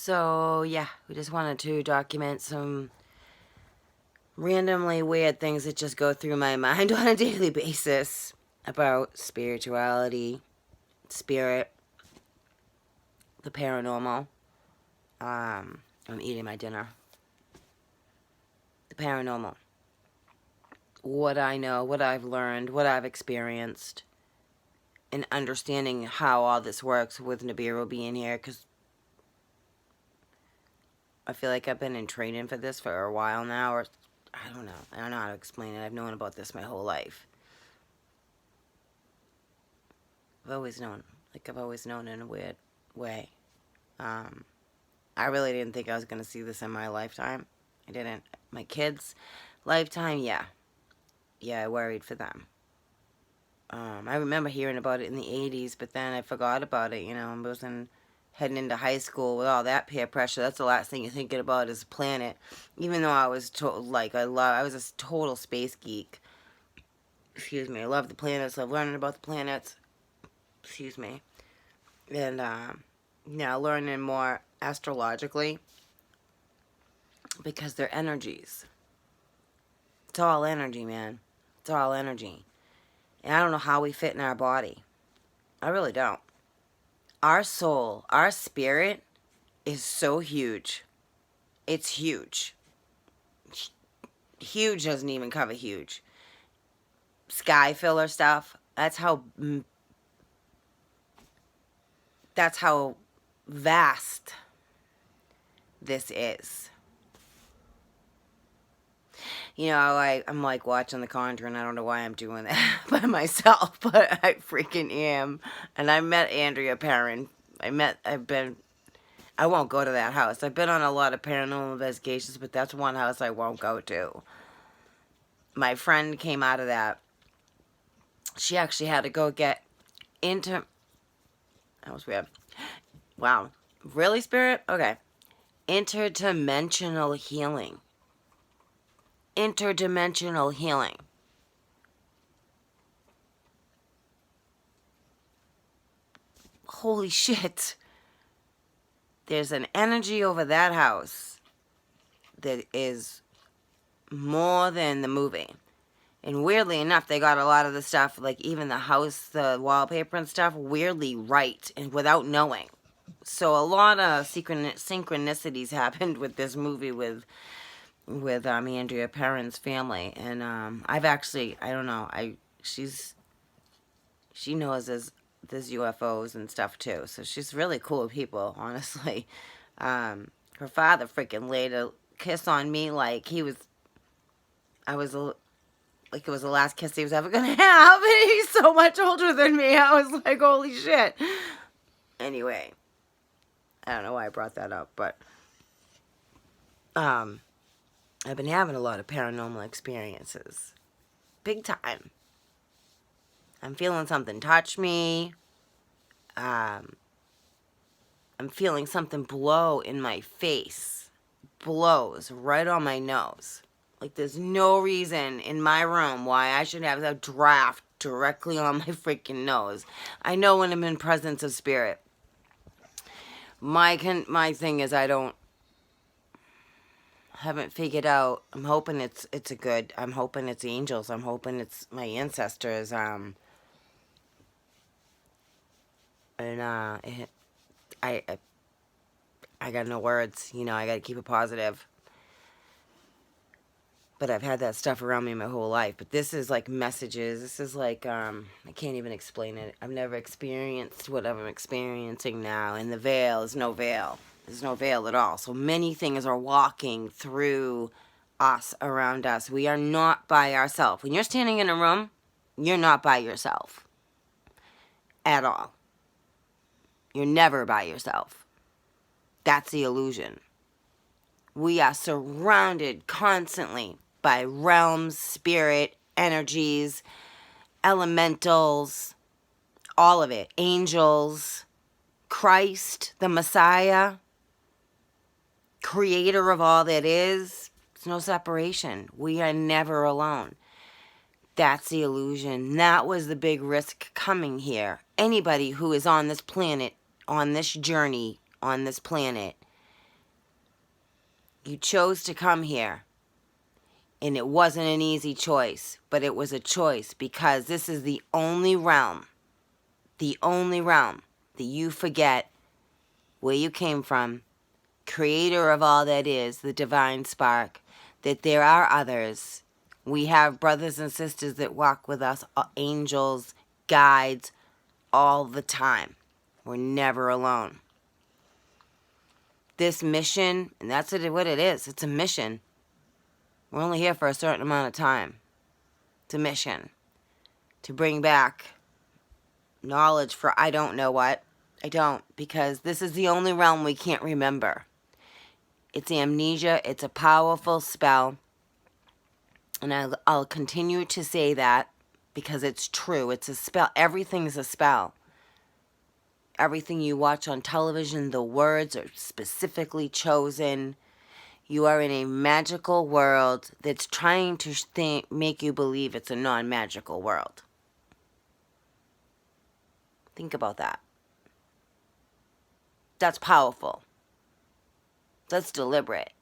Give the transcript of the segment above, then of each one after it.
So, yeah, we just wanted to document some randomly weird things that just go through my mind on a daily basis about spirituality, spirit, the paranormal. I'm eating my dinner. The paranormal. What I know, what I've learned, what I've experienced, and understanding how all this works with Nibiru being here, because I feel like I've been in training for this for a while now, or I don't know. I don't know how to explain it. I've known about this my whole life. I've always known in a weird way. I really didn't think I was going to see this in my lifetime. I didn't. My kids' lifetime, yeah. Yeah, I worried for them. I remember hearing about it in the 80s, but then I forgot about it, I wasn't heading into high school with all that peer pressure. That's the last thing you're thinking about is the planet. Even though I was I was a total space geek. Excuse me. I love the planets. I love learning about the planets. Excuse me. And now learning more astrologically because they're energies. It's all energy, man. It's all energy. And I don't know how we fit in our body. I really don't. Our soul, our spirit is so huge. It's huge. Huge doesn't even cover huge. Sky filler stuff, that's how vast this is. I'm like watching The Conjuring. I don't know why I'm doing that by myself, but I freaking am. And I met Andrea Perron. I won't go to that house. I've been on a lot of paranormal investigations, but that's one house I won't go to. My friend came out of that. She actually had to go get into... That was weird. Wow. Really, Spirit? Okay. Interdimensional healing. Interdimensional healing. Holy shit. There's an energy over that house that is more than the movie. And weirdly enough, they got a lot of the stuff, like even the house, the wallpaper and stuff, weirdly right and without knowing. So a lot of synchronicities happened with this movie with Andrea Perron's family. And I've actually, I don't know, she knows there's UFOs and stuff too. So she's really cool people, honestly. Her father freaking laid a kiss on me like it was the last kiss he was ever gonna have, and he's so much older than me. I was like, holy shit. Anyway, I don't know why I brought that up, but I've been having a lot of paranormal experiences. Big time. I'm feeling something touch me. I'm feeling something blow in my face. Blows right on my nose. Like, there's no reason in my room why I should have a draft directly on my freaking nose. I know when I'm in presence of spirit. My thing is haven't figured out. I'm hoping I'm hoping it's angels. I'm hoping it's my ancestors. And I got no words. I got to keep it positive. But I've had that stuff around me my whole life. But this is like messages. This is like, I can't even explain it. I've never experienced what I'm experiencing now. And the veil is no veil. There's no veil at all. So many things are walking through us, around us. We are not by ourselves. When you're standing in a room, you're not by yourself. At all. You're never by yourself. That's the illusion. We are surrounded constantly by realms, spirit, energies, elementals, all of it. Angels, Christ, the Messiah, creator of all that is. There's no separation. We are never alone. That's the illusion. That was the big risk coming here. Anybody who is on this planet, on this journey, on this planet, You chose to come here. And it wasn't an easy choice, but it was a choice because this is the only realm that you forget where you came from, creator of all that is, the divine spark, that there are others. We have brothers and sisters that walk with us, angels, guides, all the time. We're never alone. This mission, and that's what it is, it's a mission. We're only here for a certain amount of time. It's a mission to bring back knowledge for I don't know what. I don't, because this is the only realm we can't remember. It's amnesia. It's a powerful spell. And I'll continue to say that because it's true. It's a spell. Everything is a spell. Everything you watch on television, the words are specifically chosen. You are in a magical world that's trying to make you believe it's a non-magical world. Think about that. That's powerful. That's deliberate.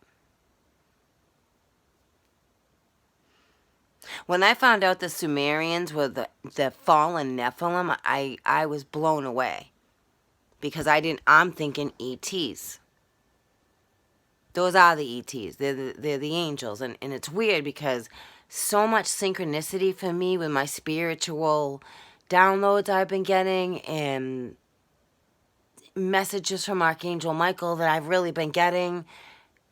When I found out the Sumerians were the fallen Nephilim, I was blown away. Because I'm thinking ETs. Those are the ETs. They're the angels. And it's weird because so much synchronicity for me with my spiritual downloads I've been getting and messages from Archangel Michael that I've really been getting.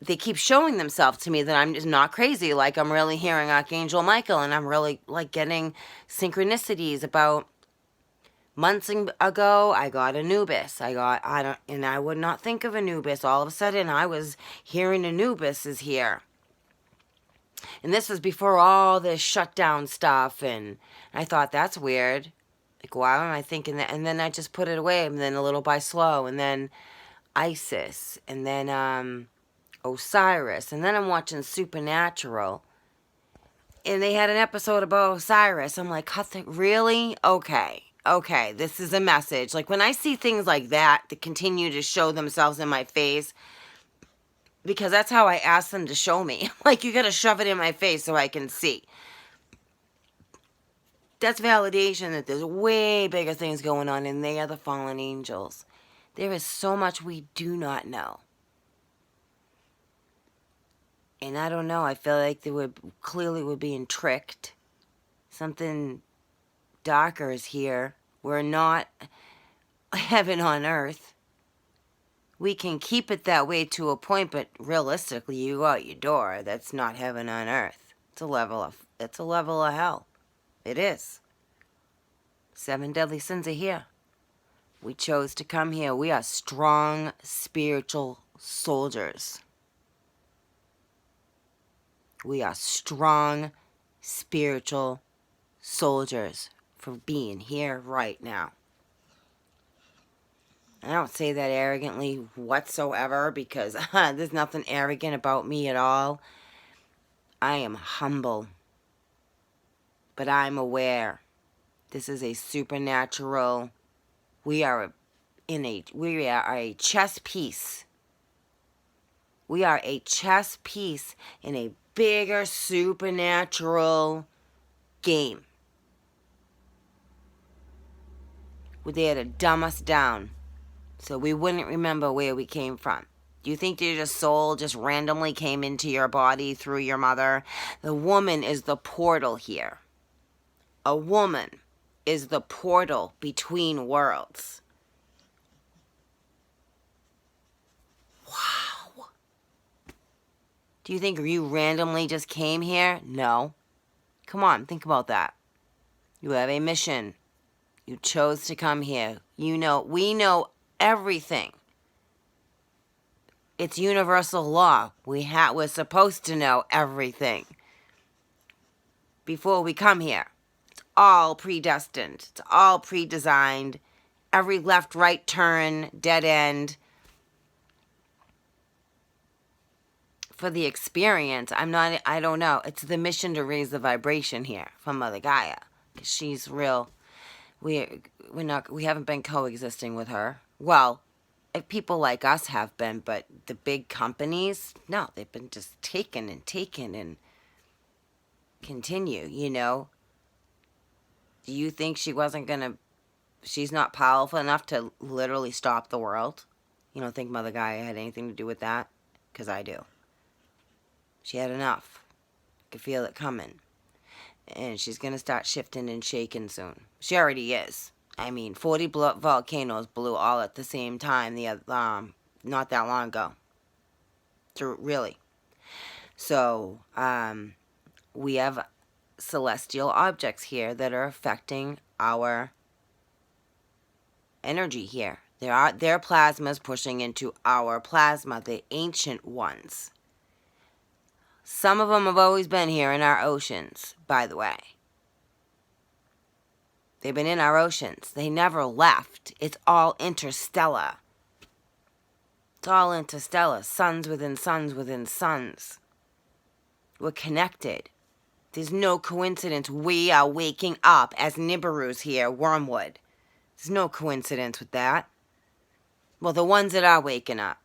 They keep showing themselves to me that I'm just not crazy. Like I'm really hearing Archangel Michael and I'm really like getting synchronicities about months ago, I got Anubis. And I would not think of Anubis. All of a sudden, I was hearing Anubis is here. And this was before all this shutdown stuff. And I thought, that's weird. Like, why am I thinking that? And then I just put it away. And then a little by slow. And then Isis. And then Osiris. And then I'm watching Supernatural. And they had an episode about Osiris. I'm like, really? Okay, this is a message. Like when I see things like that continue to show themselves in my face, because that's how I ask them to show me. Like you got to shove it in my face so I can see. That's validation that there's way bigger things going on and they are the fallen angels. There is so much we do not know. And I don't know, I feel like we're being tricked. Something darker is here. We're not heaven on earth. We can keep it that way to a point, but realistically, you go out your door. That's not heaven on earth. It's a level of hell. It is. 7 deadly sins are here. We chose to come here. We are strong spiritual soldiers. We are strong spiritual soldiers for being here right now. I don't say that arrogantly whatsoever because there's nothing arrogant about me at all. I am humble. But I'm aware. This is a supernatural. We are a chess piece. We are a chess piece in a bigger supernatural game. We're there to dumb us down so we wouldn't remember where we came from. Do you think your soul just randomly came into your body through your mother? The woman is the portal here. A woman is the portal between worlds. Wow. Do you think you randomly just came here? No. Come on, think about that. You have a mission. You chose to come here. We know everything. It's universal law. We're supposed to know everything before we come here. It's all predestined. It's all pre-designed. Every left, right turn, dead end. For the experience, I don't know. It's the mission to raise the vibration here from Mother Gaia. She's real. We haven't been coexisting with her. Well, people like us have been, but the big companies, no, they've been just taking and continue, you know. Do you think she's not powerful enough to literally stop the world? You don't think Mother Gaia had anything to do with that? Because I do. She had enough. I could feel it coming. And she's going to start shifting and shaking soon. She already is. I mean, 40 volcanoes blew all at the same time not that long ago. Really. So, we have celestial objects here that are affecting our energy here. Their plasmas pushing into our plasma, the ancient ones. Some of them have always been here in our oceans, by the way. They've been in our oceans. They never left. It's all interstellar. It's all interstellar. Suns within suns within suns. We're connected. There's no coincidence we are waking up as Nibiru's here, Wormwood. There's no coincidence with that. Well, the ones that are waking up.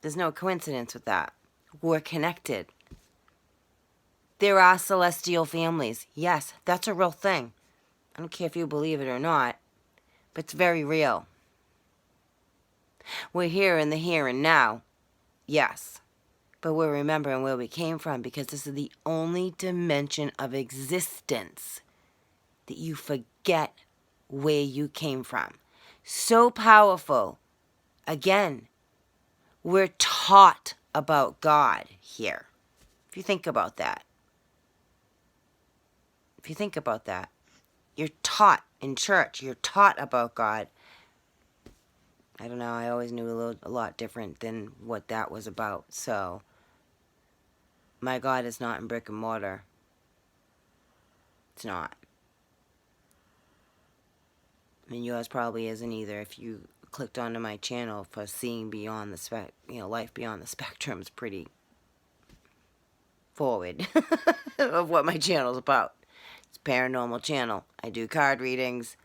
There's no coincidence with that. We're connected. There are celestial families. Yes, that's a real thing. I don't care if you believe it or not, but it's very real. We're here in the here and now. Yes. But we're remembering where we came from, because this is the only dimension of existence that you forget where you came from. So powerful. Again, we're taught about God here. If you think about that. If you think about that. You're taught in church. You're taught about God. I don't know. I always knew a lot different than what that was about. So, my God is not in brick and mortar. It's not. I mean, yours probably isn't either. If you clicked onto my channel for seeing beyond the life beyond the spectrum is pretty forward of what my channel's about. It's a paranormal channel. I do card readings,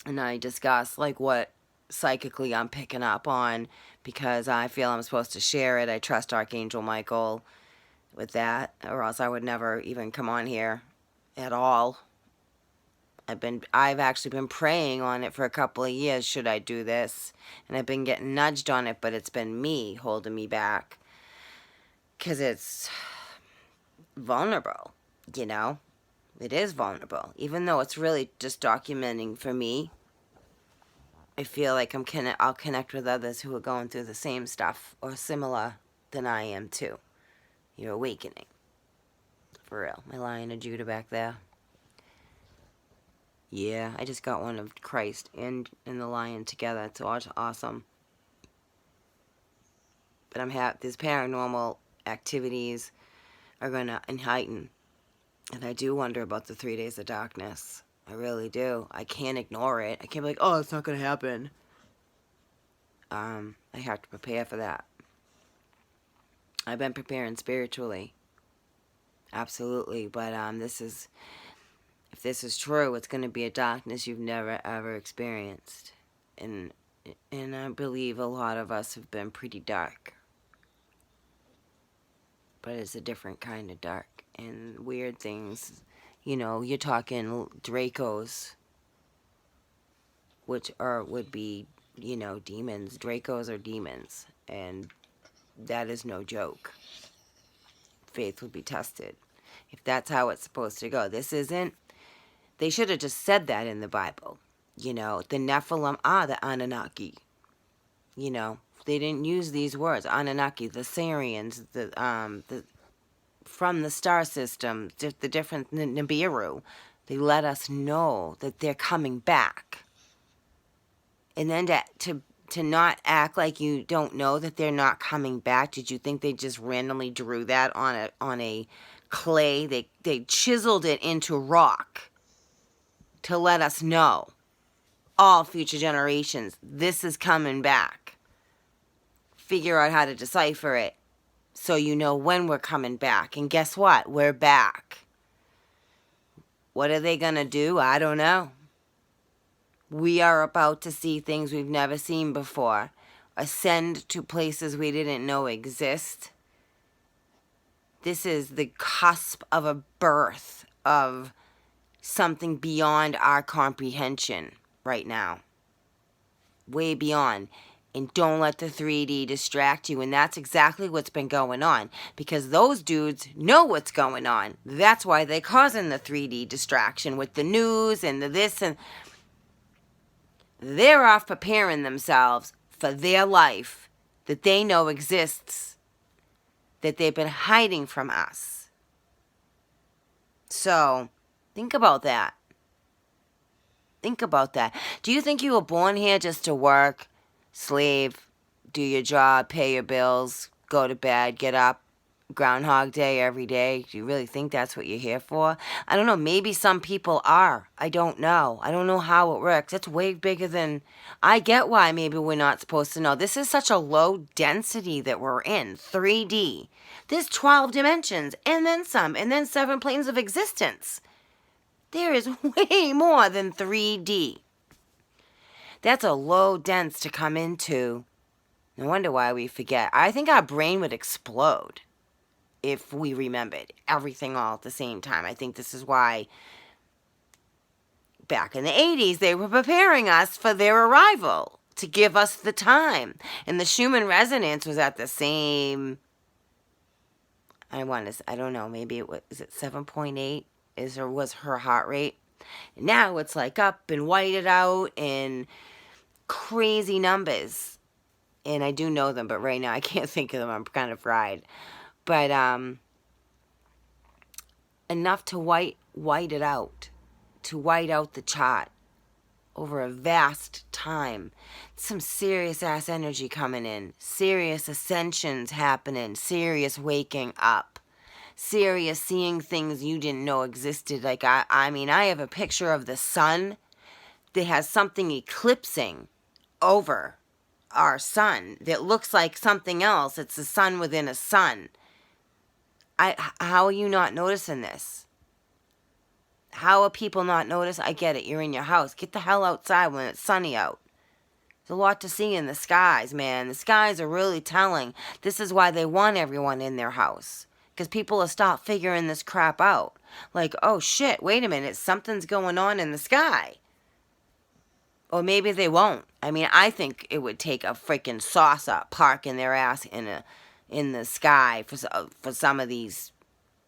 and I discuss like what psychically I'm picking up on, because I feel I'm supposed to share it. I trust Archangel Michael with that, or else I would never even come on here at all. I've actually been praying on it for a couple of years. Should I do this? And I've been getting nudged on it, but it's been me holding me back, because it's vulnerable, you know? It is vulnerable. Even though it's really just documenting for me, I feel like I'll connect with others who are going through the same stuff or similar than I am too. You're awakening. For real. My Lion of Judah back there. Yeah, I just got one of Christ and the Lion together. It's awesome. But these paranormal activities are going to heighten. And I do wonder about the 3 days of darkness. I really do. I can't ignore it. I can't be like, oh, it's not going to happen. I have to prepare for that. I've been preparing spiritually. Absolutely. But if this is true, it's going to be a darkness you've never, ever experienced. And I believe a lot of us have been pretty dark. But it's a different kind of dark. And weird things. You know, you're talking Dracos, which would be, you know, demons. Dracos are demons. And that is no joke. Faith would be tested. If that's how it's supposed to go. This isn't. They should have just said that in the Bible. You know, the Nephilim are the Anunnaki. You know, they didn't use these words. Anunnaki, the Sarians, from the star system, the different Nibiru. They let us know that they're coming back. And then to not act like you don't know that they're not coming back. Did you think they just randomly drew that on a clay? They chiseled it into rock to let us know, all future generations, this is coming back. Figure out how to decipher it so you know when we're coming back. And guess what? We're back. What are they going to do? I don't know. We are about to see things we've never seen before. ascend to places we didn't know exist. This is the cusp of a birth of something beyond our comprehension right now. Way beyond. And don't let the 3D distract you. And that's exactly what's been going on. Because those dudes know what's going on. That's why they're causing the 3D distraction with the news and the this. And they're off preparing themselves for their life that they know exists, that they've been hiding from us. So, think about that. Think about that. Do you think you were born here just to work, slave, do your job, pay your bills, go to bed, get up, Groundhog Day every day? Do you really think that's what you're here for? I don't know. Maybe some people are. I don't know. I don't know how it works. It's way bigger than... I get why maybe we're not supposed to know. This is such a low density that we're in. 3D. There's 12 dimensions, and then some, and then 7 planes of existence. There is way more than 3D. That's a low dense to come into. No wonder why we forget. I think our brain would explode if we remembered everything all at the same time. I think this is why back in the 80s they were preparing us for their arrival to give us the time. And the Schumann resonance was at the same... I don't know, maybe it was, is it 7.8? Was her heart rate. Now it's like up and whited out and crazy numbers. And I do know them, but right now I can't think of them. I'm kind of fried. But enough to white it out. To white out the chart over a vast time. Some serious ass energy coming in. Serious ascensions happening. Serious waking up. Serious seeing things you didn't know existed. Like, I mean, I have a picture of the sun that has something eclipsing over our sun that looks like something else. It's a sun within a sun. How are you not noticing this? How are people not noticing? I get it. You're in your house. Get the hell outside when it's sunny out. There's a lot to see in the skies, man. The skies are really telling. This is why they want everyone in their house. Because people will stop figuring this crap out. Like, oh shit, wait a minute, something's going on in the sky. Or maybe they won't. I mean, I think it would take a freaking saucer parking their ass in the sky for some of these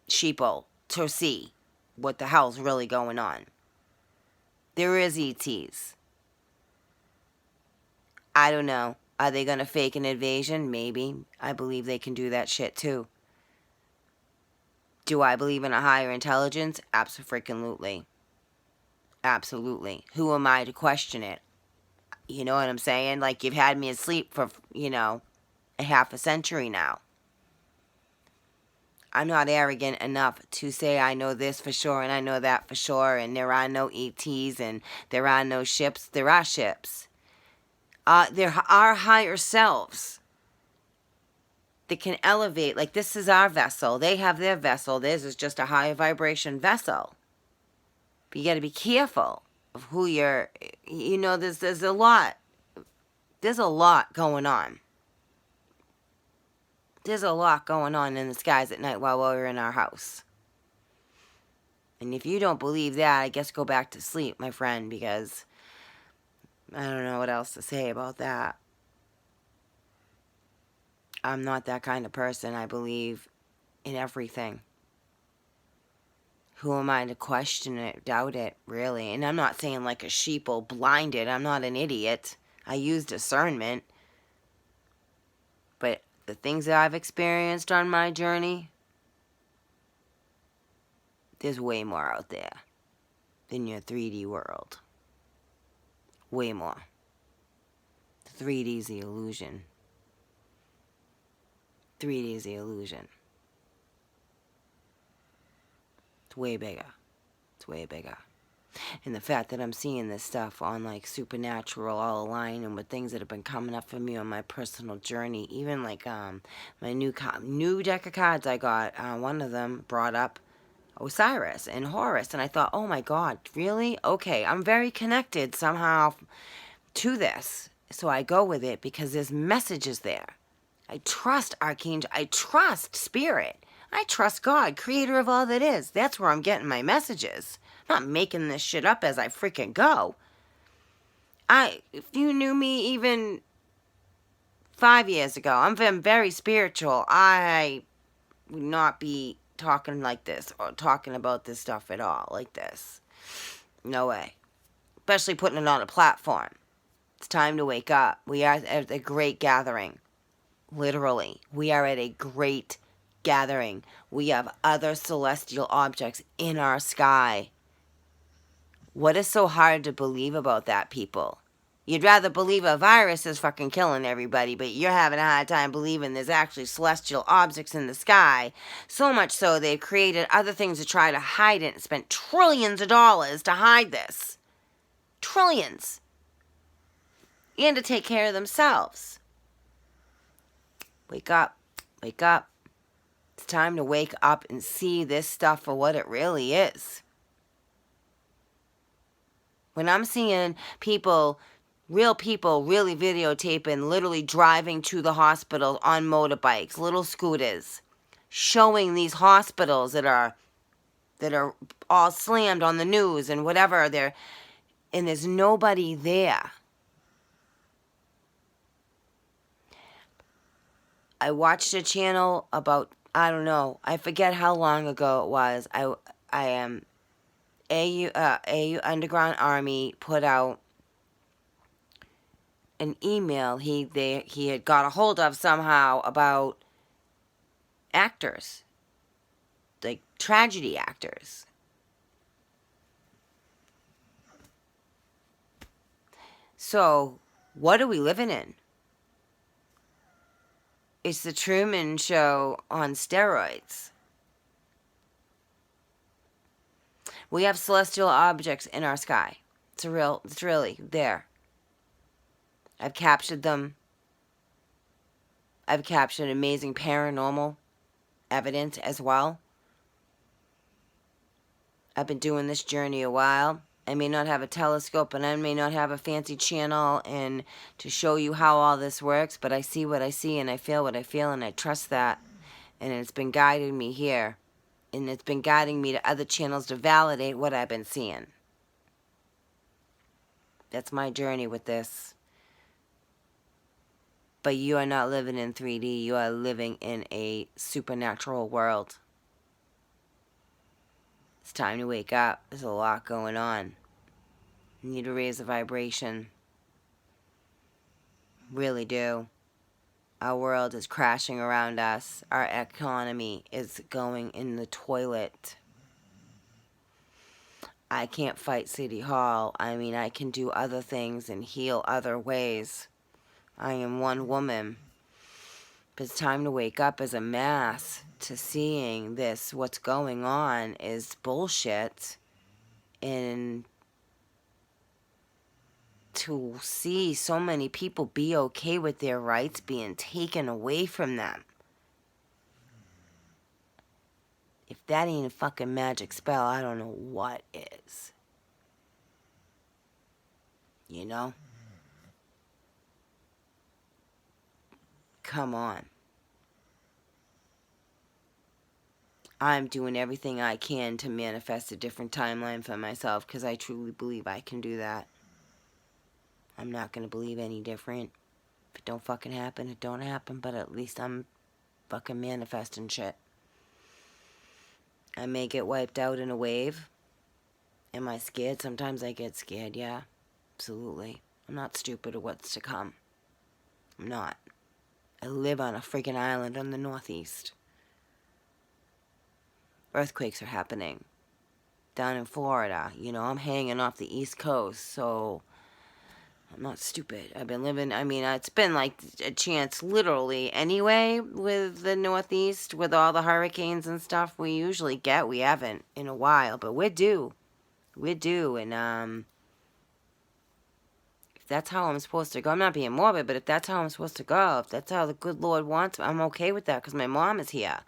sheeple to see what the hell's really going on. There is ETs. I don't know. Are they going to fake an invasion? Maybe. I believe they can do that shit too. Do I believe in a higher intelligence? Absolutely. Absolutely. Who am I to question it? You know what I'm saying? Like, you've had me asleep for, a half a century now. I'm not arrogant enough to say I know this for sure and I know that for sure and there are no ETs and there are no ships. There are ships. There are higher selves that can elevate. Like, this is our vessel. They have their vessel. Theirs is just a higher vibration vessel. But you got to be careful of who you're, there's a lot. There's a lot going on. There's a lot going on in the skies at night while we're in our house. And if you don't believe that, I guess go back to sleep, my friend, because I don't know what else to say about that. I'm not that kind of person. I believe in everything. Who am I to question it, doubt it, really? And I'm not saying like a sheeple, blinded. I'm not an idiot. I use discernment. But the things that I've experienced on my journey, there's way more out there than your 3D world. Way more. The 3D is the illusion. 3D is the illusion. It's way bigger. It's way bigger. And the fact that I'm seeing this stuff on like Supernatural all aligned and with things that have been coming up for me on my personal journey, even like my new deck of cards I got, one of them brought up Osiris and Horus, and I thought, oh my God, really? Okay, I'm very connected somehow to this. So I go with it because there's messages there. I trust Archangel. I trust Spirit. I trust God, creator of all that is. That's where I'm getting my messages. I'm not making this shit up as I freaking go. If you knew me even 5 years ago, I'm very spiritual. I would not be talking like this or talking about this stuff at all like this. No way. Especially putting it on a platform. It's time to wake up. We are at a great gathering. Literally. We are at a great gathering. We have other celestial objects in our sky. What is so hard to believe about that, people? You'd rather believe a virus is fucking killing everybody, but you're having a hard time believing there's actually celestial objects in the sky. So much so they've created other things to try to hide it and spent trillions of dollars to hide this. Trillions. And to take care of themselves. Wake up. Wake up. It's time to wake up and see this stuff for what it really is. When I'm seeing people, real people, really videotaping, literally driving to the hospital on motorbikes, little scooters, showing these hospitals that are all slammed on the news and whatever, and there's nobody there. I watched a channel about, I don't know, I forget how long ago it was. I am AU Underground Army put out an email he had got a hold of somehow about actors, like tragedy actors. So, what are we living in? It's the Truman Show on steroids. We have celestial objects in our sky. It's really there. I've captured them. I've captured amazing paranormal evidence as well. I've been doing this journey a while. I may not have a telescope and I may not have a fancy channel and to show you how all this works, but I see what I see and I feel what I feel and I trust that. And it's been guiding me here. And it's been guiding me to other channels to validate what I've been seeing. That's my journey with this. But you are not living in 3D. You are living in a supernatural world. It's time to wake up. There's a lot going on. You need to raise the vibration. Really do. Our world is crashing around us. Our economy is going in the toilet. I can't fight City Hall. I mean, I can do other things and heal other ways. I am one woman. But it's time to wake up as a mass to seeing this. What's going on is bullshit. And to see so many people be okay with their rights being taken away from them. If that ain't a fucking magic spell, I don't know what is. You know? Come on. I'm doing everything I can to manifest a different timeline for myself because I truly believe I can do that. I'm not going to believe any different. If it don't fucking happen, it don't happen, but at least I'm fucking manifesting shit. I may get wiped out in a wave. Am I scared? Sometimes I get scared, yeah. Absolutely. I'm not stupid of what's to come. I'm not. I live on a freaking island on the northeast. Earthquakes are happening. Down in Florida. You know, I'm hanging off the East Coast, so I'm not stupid. I've been living, I mean, it's been like a chance literally anyway with the Northeast, with all the hurricanes and stuff we usually get. We haven't in a while, but we're due. We're due, and if that's how I'm supposed to go, I'm not being morbid, but if that's how I'm supposed to go, if that's how the good Lord wants, I'm okay with that because my mom is here.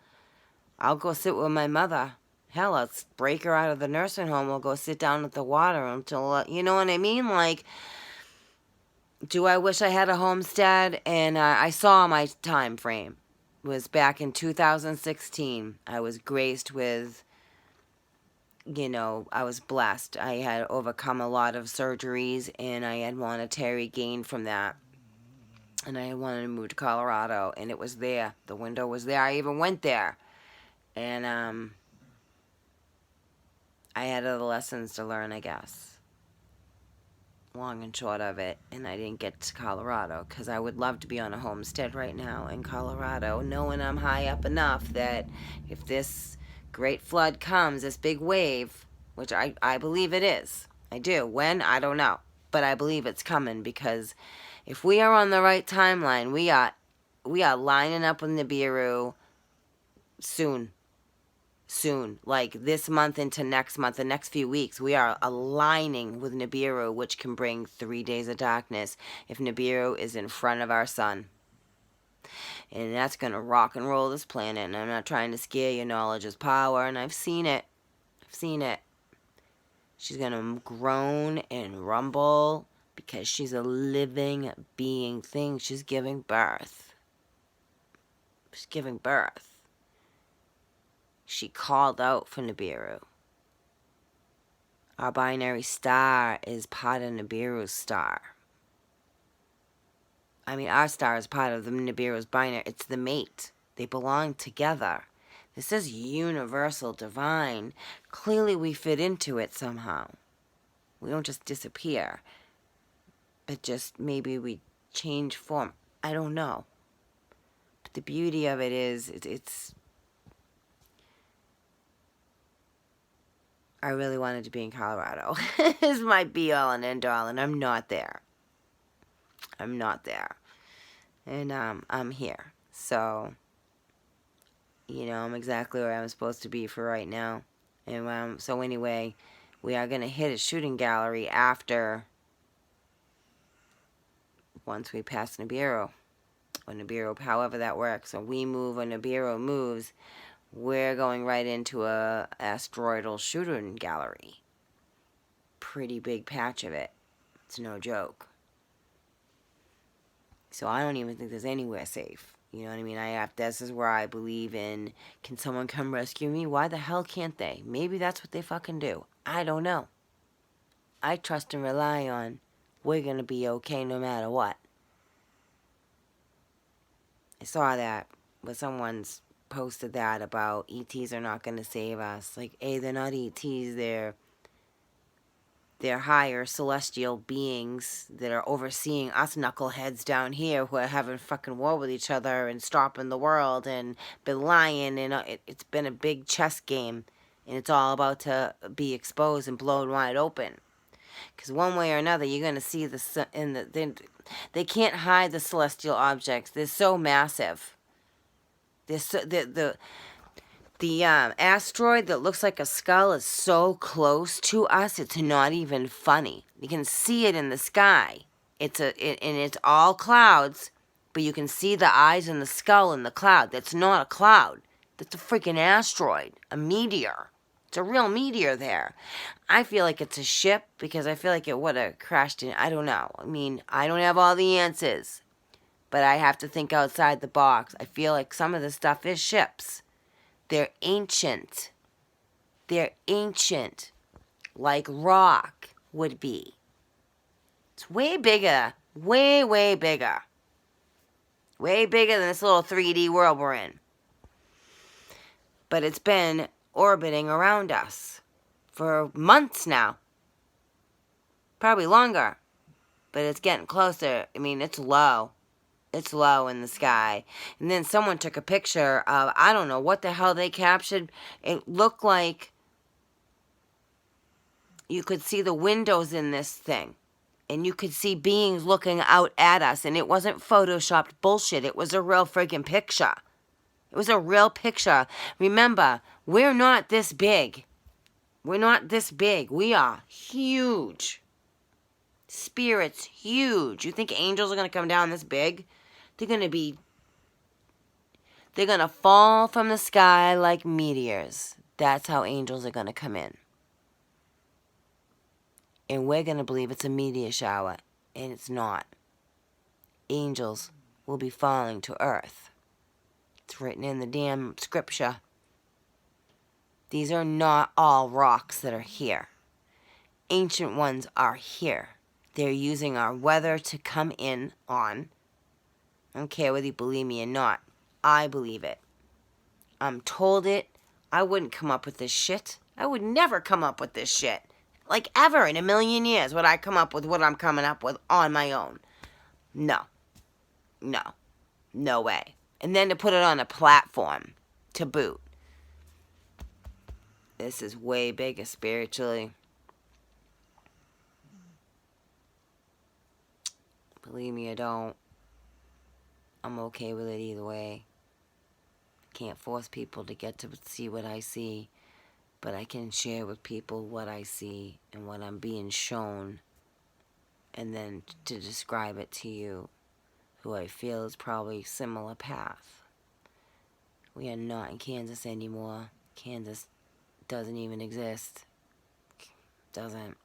I'll go sit with my mother. Hell, I'll break her out of the nursing home. We'll go sit down at the water until, you know what I mean? Like, Do I wish I had a homestead? And I saw my time frame. It was back in 2016. I was graced with, I was blessed. I had overcome a lot of surgeries, and I had monetary gain from that. And I wanted to move to Colorado, and it was there. The window was there. I even went there. And I had other lessons to learn, I guess. Long and short of it, and I didn't get to Colorado because I would love to be on a homestead right now in Colorado, knowing I'm high up enough that if this great flood comes, this big wave, which I believe it is, I do. When? I don't know, but I believe it's coming, because if we are on the right timeline, we are lining up with Nibiru soon. Like this month into next month, the next few weeks, we are aligning with Nibiru, which can bring 3 days of darkness if Nibiru is in front of our sun. And that's going to rock and roll this planet. And I'm not trying to scare you. Knowledge is power, and I've seen it. She's going to groan and rumble because she's a living being thing. She's giving birth. She called out for Nibiru. Our binary star is part of Nibiru's star. I mean, our star is part of the Nibiru's binary. It's the mate. They belong together. This is universal divine. Clearly we fit into it somehow. We don't just disappear. But just maybe we change form. I don't know. But the beauty of it is, it's I really wanted to be in Colorado. This is my be-all and end-all, and I'm not there. And I'm here. So, I'm exactly where I'm supposed to be for right now. And so anyway, we are going to hit a shooting gallery once we pass Nibiru. Or Nibiru, however that works. So we move or Nibiru moves. We're going right into a asteroidal shooting gallery. Pretty big patch of it. It's no joke. So I don't even think there's anywhere safe. You know what I mean? This is where I believe in, can someone come rescue me? Why the hell can't they? Maybe that's what they fucking do. I don't know. I trust and rely on we're going to be okay no matter what. I saw that where someone's posted that about ETs are not going to save us. Like, they're not ETs, they're higher celestial beings that are overseeing us knuckleheads down here who are having fucking war with each other and stopping the world and been lying, and it's been a big chess game, and it's all about to be exposed and blown wide open. Because one way or another, you're going to see they can't hide the celestial objects. They're so massive. The asteroid that looks like a skull is so close to us, it's not even funny. You can see it in the sky. And it's all clouds, but you can see the eyes and the skull in the cloud. That's not a cloud. That's a freaking asteroid, a meteor. It's a real meteor there. I feel like it's a ship because I feel like it would have crashed in. I don't know. I mean, I don't have all the answers, but I have to think outside the box. I feel like some of the stuff is ships. They're ancient. Like rock would be. It's way bigger. Way bigger. Way bigger than this little 3D world we're in. But it's been orbiting around us for months now. Probably longer. But it's getting closer. I mean, it's low. It's low in the sky. And then someone took a picture of, I don't know what the hell they captured. It looked like you could see the windows in this thing. And you could see beings looking out at us. And it wasn't photoshopped bullshit. It was a real friggin' picture. It was a real picture. Remember, we're not this big. We are huge. Spirit's huge. You think angels are going to come down this big? They're going to fall from the sky like meteors. That's how angels are going to come in. And we're going to believe it's a meteor shower. And it's not. angels will be falling to earth. It's written in the damn scripture. These are not all rocks that are here. Ancient ones are here. They're using our weather to come in on. I don't care whether you believe me or not. I believe it. I'm told it. I wouldn't come up with this shit. I would never come up with this shit. Like, ever in a million years would I come up with what I'm coming up with on my own. No. No. No way. And then to put it on a platform to boot. This is way bigger spiritually. Believe me or don't. I'm okay with it either way. Can't force people to get to see what I see, but I can share with people what I see and what I'm being shown, and then to describe it to you, who I feel is probably similar path. We are not in Kansas anymore. Kansas doesn't even exist. Doesn't.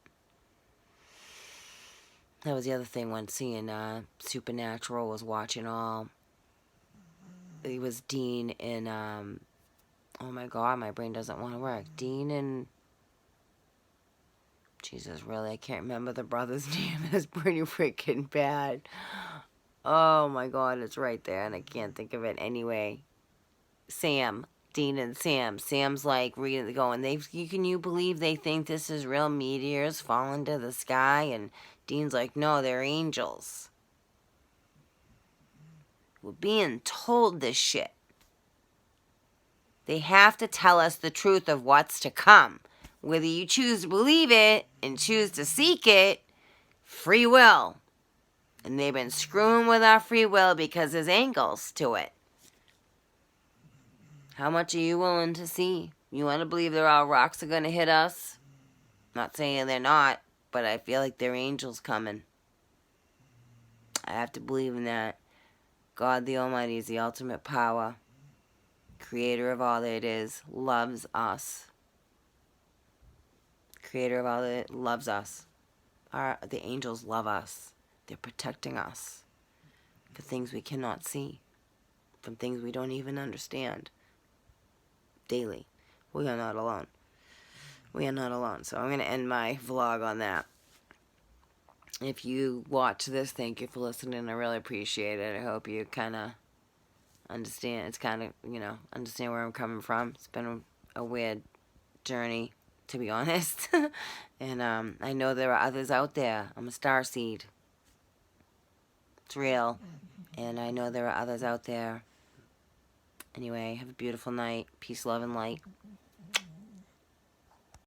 That was the other thing when seeing Supernatural, was watching all. It was Dean and, oh my God, my brain doesn't want to work. Dean and, Jesus, really, I can't remember the brother's name. It's pretty freaking bad. Oh my God, it's right there, and I can't think of it anyway. Sam. Dean and Sam. Sam's like reading, going, can you believe they think this is real meteors falling to the sky? And Dean's like, no, they're angels. We're being told this shit. They have to tell us the truth of what's to come. Whether you choose to believe it and choose to seek it, free will. And they've been screwing with our free will because there's angles to it. How much are you willing to see? You want to believe there are rocks that are going to hit us? Not saying they're not, but I feel like there are angels coming. I have to believe in that. God the Almighty is the ultimate power. Creator of all that it is, loves us. Creator of all that it loves us. The angels love us. They're protecting us for things we cannot see, from things we don't even understand. Daily. We are not alone. We are not alone. So I'm going to end my vlog on that. If you watch this, thank you for listening. I really appreciate it. I hope you kind of understand. It's kind of, understand where I'm coming from. It's been a weird journey, to be honest. And I know there are others out there. I'm a starseed. It's real. And I know there are others out there. Anyway, have a beautiful night. Peace, love, and light.